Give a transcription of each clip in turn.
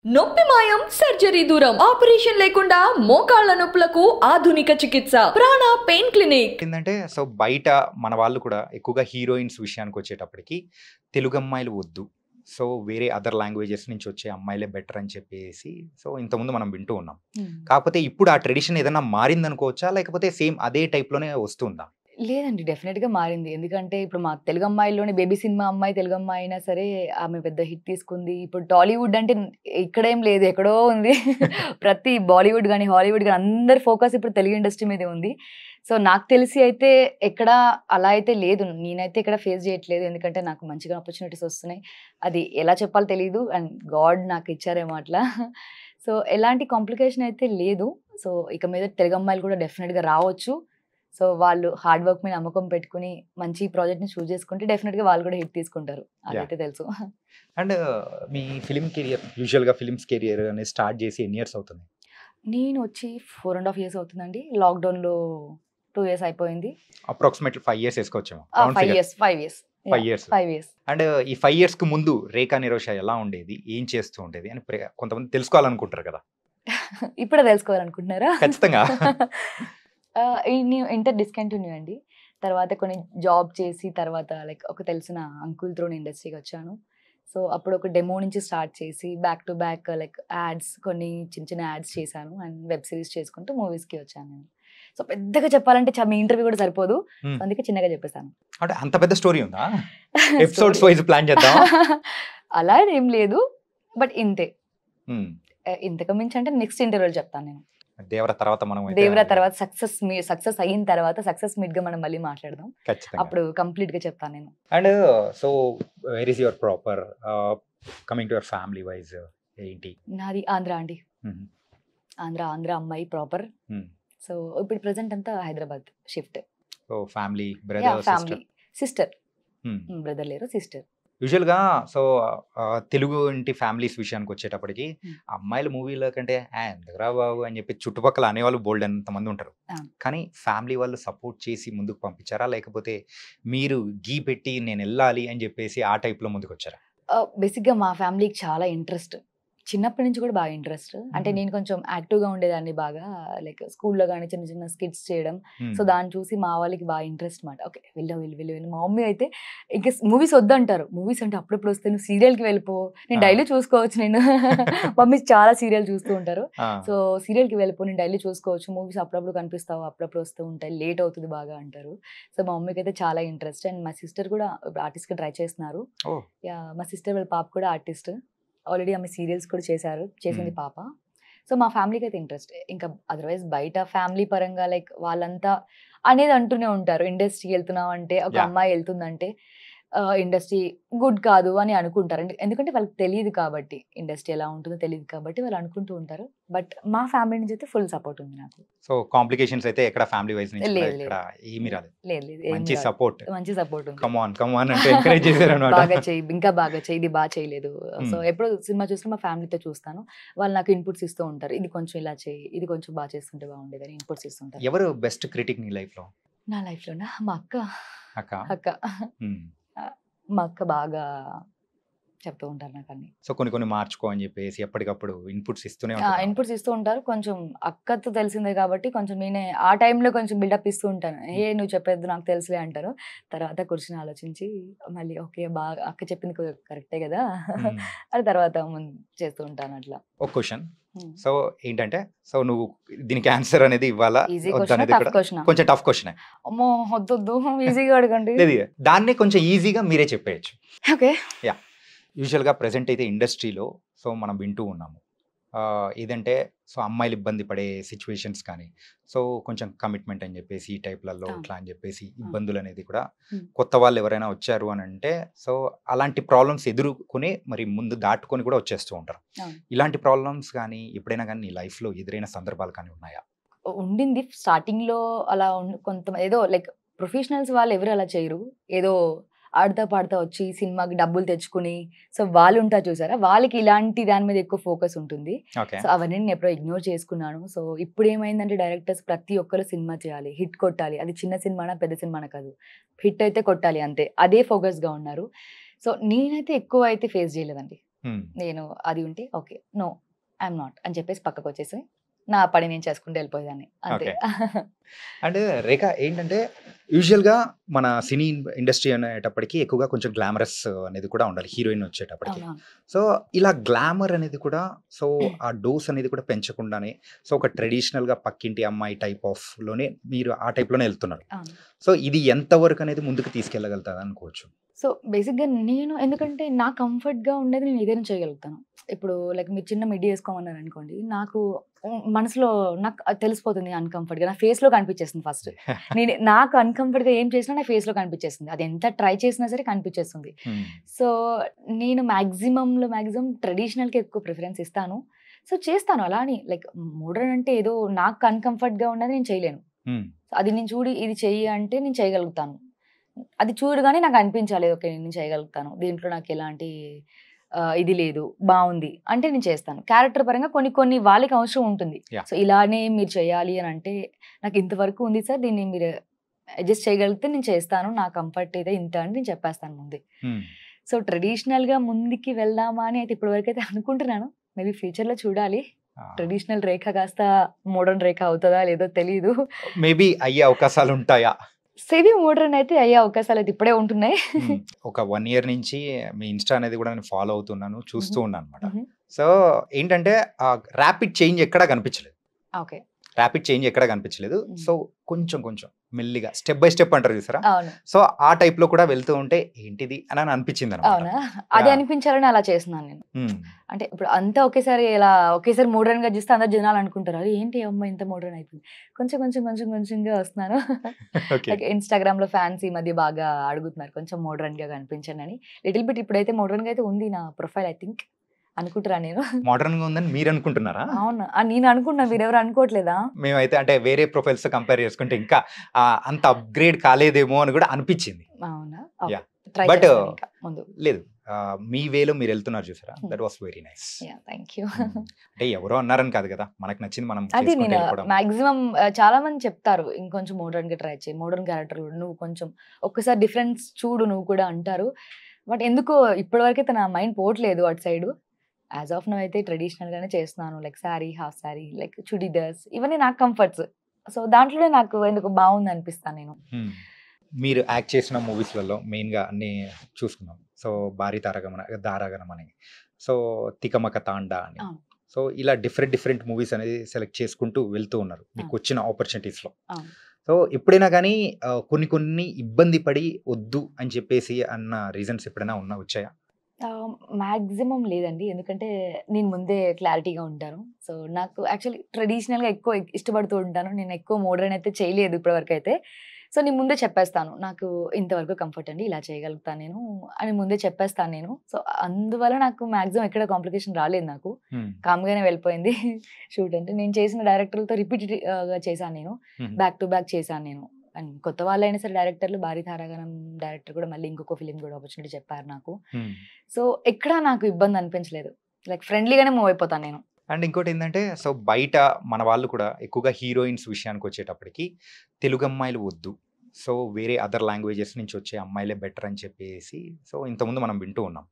నొప్పి మాయం సర్జరీ దూరం ఆపరేషన్ లేకుండా మోకాళ్ల నొప్పులకు ఆధునిక చికిత్స ప్రాణ పెయిన్ క్లినిక్. ఏంటంటే బయట మన వాళ్ళు కూడా ఎక్కువగా హీరోయిన్స్ విషయానికి వచ్చేటప్పటికి తెలుగు అమ్మాయిలు వద్దు, సో వేరే అదర్ లాంగ్వేజెస్ నుంచి వచ్చే అమ్మాయిలే బెటర్ అని చెప్పేసి ఇంతకుముందు మనం వింటూ ఉన్నాం. కాకపోతే ఇప్పుడు ఆ ట్రెడిషన్ ఏదైనా మారిందనుకోవచ్చా, లేకపోతే సేమ్ అదే టైప్లోనే వస్తుందా? లేదండి. డెఫినెట్‌గా మారింది. ఎందుకంటే ఇప్పుడు మా తెలుగు అమ్మాయిల్లోనే బేబీ సినిమా అమ్మాయి తెలుగు అమ్మాయి అయినా సరే ఆమె పెద్ద హిట్ తీసుకుంది. ఇప్పుడు టాలీవుడ్ అంటే ఇక్కడేం లేదు, ఎక్కడో ఉంది. ప్రతి బాలీవుడ్ గాని, హాలీవుడ్ గాని అందరి ఫోకస్ ఇప్పుడు తెలుగు ఇండస్ట్రీ మీదే ఉంది. సో నాకు తెలిసి అయితే ఎక్కడ అలా అయితే లేదు. నేనైతే ఇక్కడ ఫేస్ చేయట్లేదు. ఎందుకంటే నాకు మంచిగా ఆపర్చునిటీస్ వస్తున్నాయి. అది ఎలా చెప్పాలో తెలీదు. అండ్ గాడ్ నాకు ఇచ్చారేమో అట్లా. సో ఎలాంటి కాంప్లికేషన్ అయితే లేదు. సో ఇక మీద తెలుగు అమ్మాయిలు కూడా డెఫినెట్‌గా రావచ్చు. సో వాళ్ళు హార్డ్ వర్క్ మీద నమ్మకం పెట్టుకుని మంచి ప్రాజెక్ట్‌ని చూజ్ చేసుకుంటే డెఫినెట్‌గా వాళ్ళు కూడా హిట్ తీసుకుంటారు. అదైతే తెలుసు. అండ్ మీ ఫిల్మ్ కెరియర్, యూజువల్గా ఫిల్మ్స్ కెరియర్ అనేది స్టార్ట్ చేసి ఎన్ని ఇయర్స్ అవుతుంది? నేను వచ్చి 4.5 ఇయర్స్ అవుతుందండి. లాక్‌డౌన్‌లో 2 ఇయర్స్ అయిపోయింది. అప్రాక్సిమేట్లీ 5 ఇయర్స్ వేసుకోవచ్చేమో. 5 ఇయర్స్. 5 ఇయర్స్. 5 ఇయర్స్. అండ్ ఈ 5 ఇయర్స్కి ముందు రేఖా నిరోష ఎలా ఉండేది, ఏం చేస్తూ ఉండేది అని కొంతమంది తెలుసుకోవాలనుకుంటారు కదా. ఇప్పుడే తెలుసుకోవాలనుకుంటున్నారా? ఖచ్చితంగా. నేను ఇంటర్ డిస్కంటిన్యూ అండి. తర్వాత కొన్ని జాబ్ చేసి తర్వాత లైక్ ఒక తెలిసిన అంకుల్ త్రోని ఇండస్ట్రీకి వచ్చాను. సో అప్పుడు ఒక డెమో నుంచి స్టార్ట్ చేసి back to back like ads, కొన్ని చిన్న చిన్న యాడ్స్ చేశాను. అండ్ వెబ్ సిరీస్ చేసుకుంటూ మూవీస్కి వచ్చాను నేను. సో పెద్దగా చెప్పాలంటే మీ ఇంటర్వ్యూ కూడా సరిపోదు. అందుకే చిన్నగా చెప్పేసాను. అంటే అంత పెద్ద స్టోరీ ఉందా? ఎపిసోడ్స్ వైజ్ ప్లాన్ చేద్దాం. అలా ఏం లేదు, బట్ ఇంతే. ఇంతకు మించి అంటే నెక్స్ట్ ఇంటర్వ్యూలో చెప్తాను నేను. దేవర తర్వాత మనం దేవర తర్వాత సక్సెస్ అయిన తర్వాత సక్సెస్ మీట్ గా మనం మళ్ళీ మాట్లాడదాం. ఖచ్చితంగా. అప్పుడు కంప్లీట్ గా చెప్తాను నేను. And so where is your proper coming to your family wise ఏంటి? నాది ఆంధ్ర అండి. ఆంధ్ర అమ్మాయి ప్రాపర్. సో ఇప్పుడు ప్రెసెంట్ అంతా Hyderabad shift. So family, brother, sister. Brother లేరు, సిస్టర్. యూజువల్గా సో తెలుగు ఇంటి ఫ్యామిలీస్ విషయానికి వచ్చేటప్పటికి అమ్మాయిల మూవీల కంటే ఎందుకురా బాబు అని చెప్పి చుట్టుపక్కల అనేవాళ్ళు బోల్డ్ అంతమంది ఉంటారు. కానీ ఫ్యామిలీ వాళ్ళు సపోర్ట్ చేసి ముందుకు పంపించారా, లేకపోతే మీరు గీ పెట్టి నేను వెళ్ళాలి అని చెప్పేసి ఆ టైప్లో ముందుకు వచ్చారా? బేసిక్గా మా ఫ్యామిలీకి చాలా ఇంట్రెస్ట్. చిన్నప్పటి నుంచి కూడా బాగా ఇంట్రెస్ట్. అంటే నేను కొంచెం యాక్టివ్గా ఉండేదాన్ని బాగా, లైక్ స్కూల్లో కానీ చిన్న చిన్న స్కిట్స్ చేయడం. సో దాన్ని చూసి మా వాళ్ళకి బాగా ఇంట్రెస్ట్ అనమాట. ఓకే వెళ్ళి మా మమ్మీ అయితే ఇంకా మూవీస్ వద్దంటారు. మూవీస్ అంటే అప్పుడప్పుడు వస్తే నువ్వు సీరియల్కి వెళ్ళిపో, నేను డైలీ చూసుకోవచ్చు. నేను మమ్మీ చాలా సీరియల్ చూస్తూ ఉంటారు. సో సీరియల్కి వెళ్ళిపో, నేను డైలీ చూసుకోవచ్చు. మూవీస్ అప్పుడప్పుడు కనిపిస్తావు, అప్పుడప్పుడు వస్తూ ఉంటాయి, లేట్ అవుతుంది బాగా అంటారు. సో మా మమ్మీకి అయితే చాలా ఇంట్రెస్ట్. అండ్ మా సిస్టర్ కూడా ఆర్టిస్ట్కి ట్రై చేస్తున్నారు. మా సిస్టర్ వాళ్ళ పాప కూడా ఆర్టిస్ట్. ఆల్రెడీ ఆమె సీరియల్స్ కూడా చేసింది పాప. సో మా ఫ్యామిలీకి అయితే ఇంట్రెస్ట్. ఇంకా అదర్వైజ్ బయట ఫ్యామిలీ పరంగా లైక్ వాళ్ళంతా అనేది అంటూనే ఉంటారు, ఇండస్ట్రీకి వెళ్తున్నావు అంటే, ఒక అమ్మాయి వెళ్తుందంటే ఇండస్ట్రీ గుడ్ కాదు అని అనుకుంటారు. ఎందుకంటే వాళ్ళకి తెలియదు కాబట్టి, ఇండస్ట్రీ ఎలా ఉంటుందో తెలియదు కాబట్టి వాళ్ళు అనుకుంటూ ఉంటారు. బట్ మా ఫ్యామిలీ నుంచి అయితే ఫుల్ సపోర్ట్ ఉంది నాకు. సో కాంప్లికేషన్స్ అయితే ఎక్కడ ఫ్యామిలీ వైజ్ నుంచి ఏమీ రాలేదు. మంచి సపోర్ట్ ఉంది. కమ్ ఆన్ అంటే ఎంకరేజ్ చేశారు అన్నమాట. బాగా చేయి, ఇంకా బాగా చేయి, ఇది బాగా చేయలేదు. సో ఎప్పుడు సినిమా చూసినా మా ఫ్యామిలీతో చూస్తాను. వాళ్ళు నాకు ఇన్పుట్స్ ఇస్తూ ఉంటారు, ఇది కొంచెం ఇలా చేయి, ఇది కొంచెం బాగా చేస్తుంటే బాగుండేది అని ఇన్పుట్స్ ఇస్తుంటారు. ఎవరు బెస్ట్ క్రిటిక్ నీ లైఫ్ లో? నా లైఫ్ లోనా మా అక్క. మా అక్క బాగా చెప్తూ ఉంటారు నాకు అన్ని. సో కొన్ని మార్చుకో అని చెప్పేసి ఎప్పటికప్పుడు ఇన్పుట్స్ ఇస్తూనే ఇస్తూ ఉంటారు. కొంచెం అక్కతో తెలిసిందే కాబట్టి కొంచెం నేనే ఆ టైంలో కొంచెం బిల్డప్ ఇస్తూ ఉంటాను. నువ్వు చెప్పేది నాకు తెలుసులే అంటారు. తర్వాత కూర్చొని ఆలోచించి మళ్ళీ ఓకే బాగా అక్క చెప్పింది కరెక్టే కదా అది తర్వాత చేస్తూ ఉంటాను అట్లా. ఒక క్వశ్చన్. సో ఏంటంటే, సో నువ్వు దీనికి ఆన్సర్ అనేది ఇవ్వాలా? కొంచెం టఫ్ క్వశ్చన్. అమ్మో వద్దు, ఈజీగా అడగండి. దాన్ని కొంచెం ఈజీగా మీరే చెప్పేయచ్చు. ఓకే. యా, యూజువల్గా ప్రెసెంట్ అయితే ఇండస్ట్రీలో సో మనం వింటూ ఉన్నాము ఏదంటే, సో అమ్మాయిలు ఇబ్బంది పడే సిచ్యువేషన్స్ కానీ, సో కొంచెం కమిట్మెంట్ అని చెప్పేసి ఈ టైప్లలో ఇట్లా అని చెప్పేసి ఇబ్బందులు అనేది కూడా కొత్త వాళ్ళు ఎవరైనా వచ్చారు అని అంటే, సో అలాంటి ప్రాబ్లమ్స్ ఎదుర్కొని మరి ముందు దాటుకొని కూడా వచ్చేస్తూ ఉంటారు. ఇలాంటి ప్రాబ్లమ్స్ కానీ ఎప్పుడైనా కానీ నీ లైఫ్లో ఎదురైన సందర్భాలు కానీ ఉన్నాయా? ఉండింది స్టార్టింగ్లో. అలా కొంతమంది ఏదో లైక్ ప్రొఫెషనల్స్ వాళ్ళు ఎవరు అలా చేయరు. ఏదో ఆడతా పాడతా వచ్చి సినిమాకి డబ్బులు తెచ్చుకుని, సో వాళ్ళు ఉంటారు చూసారా, వాళ్ళకి ఇలాంటి దాని మీద ఎక్కువ ఫోకస్ ఉంటుంది. సో అవన్నీ నేను ఎప్పుడో ఇగ్నోర్ చేసుకున్నాను. సో ఇప్పుడు ఏమైందంటే డైరెక్టర్స్ ప్రతి ఒక్కరు సినిమా చేయాలి, హిట్ కొట్టాలి. అది చిన్న సినిమానా పెద్ద సినిమానా కాదు, హిట్ అయితే కొట్టాలి అంతే, అదే ఫోకస్గా ఉన్నారు. సో నేనైతే ఎక్కువ అయితే ఫేస్ చేయలేదండి. నేను అది ఉంటే ఓకే నో ఐఎమ్ నాట్ అని చెప్పేసి పక్కకు వచ్చేసి నా పని నేను చేసుకుంటూ వెళ్ళిపోయేదాన్ని అంతే. అంటే రేఖ ఏంటంటే యూజువల్గా మన సినీ ఇండస్ట్రీ అనేటప్పటికి ఎక్కువగా కొంచెం గ్లామరస్ అనేది కూడా ఉండాలి హీరోయిన్ వచ్చేటప్పటికి. అవునవును. సో ఇలా గ్లామర్ అనేది కూడా సో ఆ డోస్ అనేది కూడా పెంచకుండానే సో ఒక ట్రెడిషనల్గా పక్కింటి అమ్మాయి టైప్ ఆఫ్ లోనే మీరు ఆ టైప్లోనే వెళ్తున్నారు. అవును. సో ఇది ఎంతవరకు అనేది ముందుకు తీసుకెళ్ళగలుగుతుంది అనుకోవచ్చు. సో బేసిక్గా నేను ఎందుకంటే నా కంఫర్ట్గా ఉండేది నేను ఏదైనా చేయగలుగుతాను. ఇప్పుడు లైక్ మీరు చిన్న మిడ్డీ వేసుకోమన్నారు అనుకోండి, నాకు మనసులో నాకు అది తెలిసిపోతుంది అన్కంఫర్ట్గా, నా ఫేస్లో కనిపించేస్తుంది ఫస్ట్. నాకు అన్కంఫర్ట్గా ఏం చేసినా నా ఫేస్లో కనిపించేస్తుంది, అది ఎంత ట్రై చేసినా సరే కనిపించేస్తుంది. సో నేను మ్యాక్సిమం ట్రెడిషనల్కి ఎక్కువ ప్రిఫరెన్స్ ఇస్తాను. సో చేస్తాను అలా అని లైక్ మోడర్న్ అంటే ఏదో నాకు అన్కంఫర్ట్గా ఉన్నది నేను చేయలేను. అది నేను చూడి ఇది చెయ్యి అంటే నేను చేయగలుగుతాను, అది చూడగానే నాకు అనిపించాలి ఓకే నేను చేయగలుగుతాను, దీంట్లో నాకు ఎలాంటి ఇది లేదు, బాగుంది అంటే నేను చేస్తాను. క్యారెక్టర్ పరంగా కొన్ని వాళ్ళకి అవసరం ఉంటుంది. సో ఇలానే మీరు చేయాలి అని అంటే నాకు ఇంతవరకు ఉంది సార్, దీన్ని మీరు అడ్జస్ట్ చేయగలిగితే నేను చేస్తాను, నా కంఫర్ట్ అయితే ఇంత అని నేను చెప్పేస్తాను ముందే. సో ట్రెడిషనల్గా ముందుకి వెళ్దామా అని అయితే ఇప్పటివరకు అయితే అనుకుంటున్నాను. మేబీ ఫ్యూచర్లో చూడాలి, ట్రెడిషనల్ రేఖ కాస్త మోడర్న్ రేఖ అవుతుందా లేదో తెలియదు. మేబీ అయ్యే అవకాశాలు ఉంటాయా? సేవి మోడర్న్ అయితే అయ్యే అవకాశాలు అయితే ఇప్పుడే ఉంటున్నాయి. ఒక 1 year నుంచి మీ ఇన్స్టా అనేది కూడా నేను ఫాలో అవుతున్నాను, చూస్తూ ఉన్నాను అనమాట. సో ఏంటంటే ర్యాపిడ్ చేంజ్ ఎక్కడా కనిపించలేదు. ఓకే, ర్యాపిడ్ చేంజ్ ఎక్కడా కనిపించలేదు. సో కొంచెం మెల్లిగా స్టెప్ బై స్టెప్ అంటారు చూసారా, అవును. సో ఆ టైప్ లో కూడా వెళ్తూ ఉంటే ఏంటిది అని అనిపించింది అనమాట. అవునా, అది అనిపించాలని అలా చేస్తున్నాను నేను. అంటే ఇప్పుడు అంతా ఒకేసారి మోడర్న్ గా చూస్తే అందరు జనాలు అనుకుంటారు అది ఏంటి అమ్మ ఇంత మోడర్న్ అయిపోయింది. కొంచెంగా వస్తున్నాను. ఇన్స్టాగ్రామ్ లో ఫ్యాన్స్ ఈ మధ్య బాగా అడుగుతున్నారు కొంచెం మోడర్న్ గా కనిపించండి అని. లిటిల్ బిట్ ఇప్పుడైతే మోడర్న్ గా అయితే ఉంది నా ప్రొఫైల్, ఐ థింక్ అనుకుంటున్నా నేను. మోడర్న్ గా ఉందని మీరు అనుకుంటున్నారా? అవును, నేను అనుకుంటున్నా, మీరు ఎవరు అనుకోవట్లేదా? మేమైతే అంటే వేరే ప్రొఫైల్స్ తో కంపేర్ చేసుకుంటే ఇంకా అంత అప్గ్రేడ్ కాలేదేమో అని కూడా అనిపించింది. అవునా, బట్ ముందు లేదు, మీ వేలో మీరు వెళ్తున్నారు చూసారా, that was very nice. Thank you. అంటే ఎవరో అన్నారని కాదు కదా, మనకు నచ్చింది మనం అది నేను మాక్సిమం చాలా మంది చెప్తారు ఇంకొంచెం మోడర్న్ గా ట్రై చేయి, మోడర్న్ క్యారెక్టర్ నువ్వు కొంచెం ఒక్కసారి డిఫరెన్స్ చూడు నువ్వు కూడా అంటారు. బట్ ఎందుకో ఇప్పటివరకైతే నా మైండ్ పోవట్లేదు అటు సైడ్. యాజ్ ఆఫ్ నౌ అయితే ట్రెడిషనల్ గానే చేస్తున్నాను, like sari, half sari, like churidars, ఇవన్నీ నాకు కంఫర్ట్స్. సో దాంట్లోనే నాకు ఎందుకు బాగుంది అనిపిస్తాను నేను. మీరు యాక్ట్ చేసిన మూవీస్లలో మెయిన్గా అన్ని చూసుకున్నాం. సో భారీ దారాగణం అని, సో తికమక తాండా అని, సో ఇలా డిఫరెంట్ మూవీస్ అనేది సెలెక్ట్ చేసుకుంటూ వెళ్తూ ఉన్నారు మీకు వచ్చిన ఆపర్చునిటీస్లో. సో ఎప్పుడైనా కానీ కొన్ని ఇబ్బంది పడి వద్దు అని చెప్పేసి అన్న రీజన్స్ ఎప్పుడైనా వచ్చాయా? మ్యాక్సిమం లేదండి, ఎందుకంటే నేను ముందే క్లారిటీగా ఉంటాను. సో నాకు యాక్చువల్లీ ట్రెడిషనల్గా ఎక్కువ ఇష్టపడుతూ ఉంటాను, నేను ఎక్కువ మోడర్న్ అయితే చేయలేదు ఇప్పటివరకు అయితే. సో నేను ముందే చెప్పేస్తాను నాకు ఇంతవరకు కంఫర్ట్ అండి, ఇలా చేయగలుగుతాను నేను అని ముందే చెప్పేస్తాను నేను. సో అందువల్ల నాకు మ్యాక్సిమం ఎక్కడ కాంప్లికేషన్ రాలేదు, నాకు కామ్గానే వెళ్ళిపోయింది షూట్. అంటే నేను చేసిన డైరెక్టర్లతో రిపీటెడ్గా చేశాను, నేను బ్యాక్ టు బ్యాక్ చేశాను నేను. అండ్ కొత్త వాళ్ళైనా సరే డైరెక్టర్లు, భారీ తారాగణం డైరెక్టర్ కూడా మళ్ళీ ఇంకొక ఫిలిం కూడా ఆపర్చునిటీ చెప్పారు నాకు. సో ఎక్కడా నాకు ఇబ్బంది అనిపించలేదు, లైక్ ఫ్రెండ్లీగానే మూవ్ అయిపోతాను నేను. అండ్ ఇంకోటి ఏంటంటే సో బయట మన వాళ్ళు కూడా ఎక్కువగా హీరోయిన్స్ విషయానికి వచ్చేటప్పటికి తెలుగు అమ్మాయిలు వద్దు, సో వేరే అదర్ లాంగ్వేజెస్ నుంచి వచ్చే అమ్మాయిలే బెటర్ అని చెప్పేసి సో ఇంతకుముందు మనం వింటూ ఉన్నాం.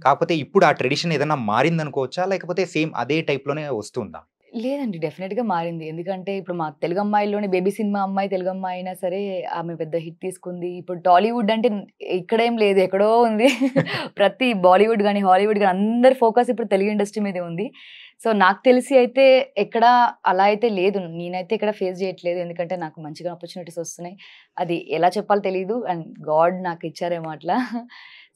కాకపోతే ఇప్పుడు ఆ ట్రెడిషన్ ఏదైనా మారింది అనుకోవచ్చా, లేకపోతే సేమ్ అదే టైప్లోనే వస్తుందా? లేదండి, డెఫినెట్గా మారింది. ఎందుకంటే ఇప్పుడు మా తెలుగు అమ్మాయిలోనే బేబీ సినిమా అమ్మాయి తెలుగు అమ్మాయి అయినా సరే ఆమె పెద్ద హిట్ తీసుకుంది. ఇప్పుడు టాలీవుడ్ అంటే ఇక్కడేం లేదు, ఎక్కడో ఉంది. ప్రతి బాలీవుడ్ కానీ హాలీవుడ్ కానీ అందరి ఫోకస్ ఇప్పుడు తెలుగు ఇండస్ట్రీ మీదే ఉంది. సో నాకు తెలిసి అయితే ఎక్కడ అలా అయితే లేదు, నేనైతే ఇక్కడ ఫేస్ చేయట్లేదు. ఎందుకంటే నాకు మంచిగా ఆపర్చునిటీస్ వస్తున్నాయి, అది ఎలా చెప్పాలో తెలియదు, అండ్ గాడ్ నాకు ఇచ్చారేమో అట్లా.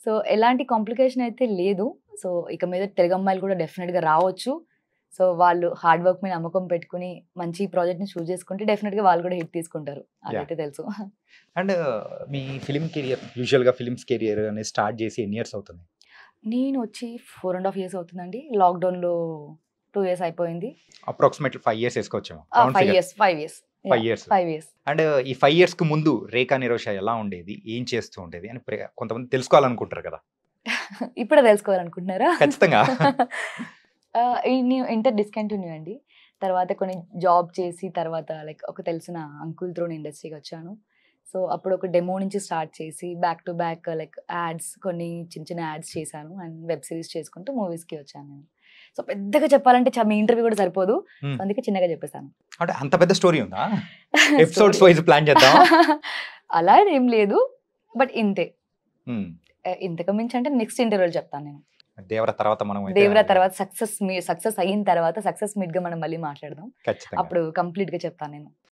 సో ఎలాంటి కాంప్లికేషన్ అయితే లేదు. సో ఇక మీద తెలుగు అమ్మాయిలు కూడా డెఫినెట్గా రావచ్చు. సో వాళ్ళు హార్డ్ వర్క్ మీద నమ్మకం పెట్టుకుని మంచి ప్రాజెక్ట్ని చూస్ చేసుకుంటే డెఫినెట్గా వాళ్ళు కూడా హిట్ తీసుకుంటారు, అదైతే తెలుసు. అండ్ మీ ఫిలిం కెరియర్, యూజువల్గా ఫిలిమ్స్ కెరియర్ అనేది స్టార్ట్ చేసి ఎన్ని ఇయర్స్ అవుతుంది? నేను వచ్చి 4.5 years అవుతుందండి. లాక్డౌన్లో 2 years అయిపోయింది. Approximately 5 years వేసుకోవచ్చేమో. 5 years. అండ్ ఈ 5 years కు ముందు రేఖా నిరోష ఎలా ఉండేది, ఏం చేస్తూ ఉండేది అని కొంతమంది తెలుసుకోవాలనుకుంటారు కదా. ఇప్పుడే తెలుసుకోవాలనుకుంటున్నారా? ఖచ్చితంగా. ఇంటర్ డిస్కంటిన్యూ అండి. తర్వాత కొన్ని జాబ్ చేసి తర్వాత లైక్ ఒక తెలిసిన అంకుల్ త్రూ ఇండస్ట్రీకి వచ్చాను. సో అప్పుడు ఒక డెమో నుంచి స్టార్ట్ చేసి back to back like ads కొన్ని చిన్న చిన్న యాడ్స్ చేశాను అండ్ వెబ్ సిరీస్ చేసుకుంటూ మూవీస్కి వచ్చాను నేను. సో పెద్దగా చెప్పాలంటే మీ ఇంటర్వ్యూ కూడా సరిపోదు, Hmm. అందుకే చిన్నగా చెప్పేశాను. అంటే అంత పెద్ద స్టోరీ ఉందా? ఎపిసోడ్స్ వైజ్ ప్లాన్ చేద్దాం. అలా ఏం లేదు, బట్ ఇంతే. ఇంతకు మించి అంటే నెక్స్ట్ ఇంటర్వ్యూలో చెప్తాను నేను. దేవర తర్వాత మనం అయితే దేవరా తర్వాత సక్సెస్ అయిన తర్వాత సక్సెస్ మీట్ గా మనం మళ్ళీ మాట్లాడదాం, ఖచ్చితంగా అప్పుడు కంప్లీట్ గా చెప్తాను నేను.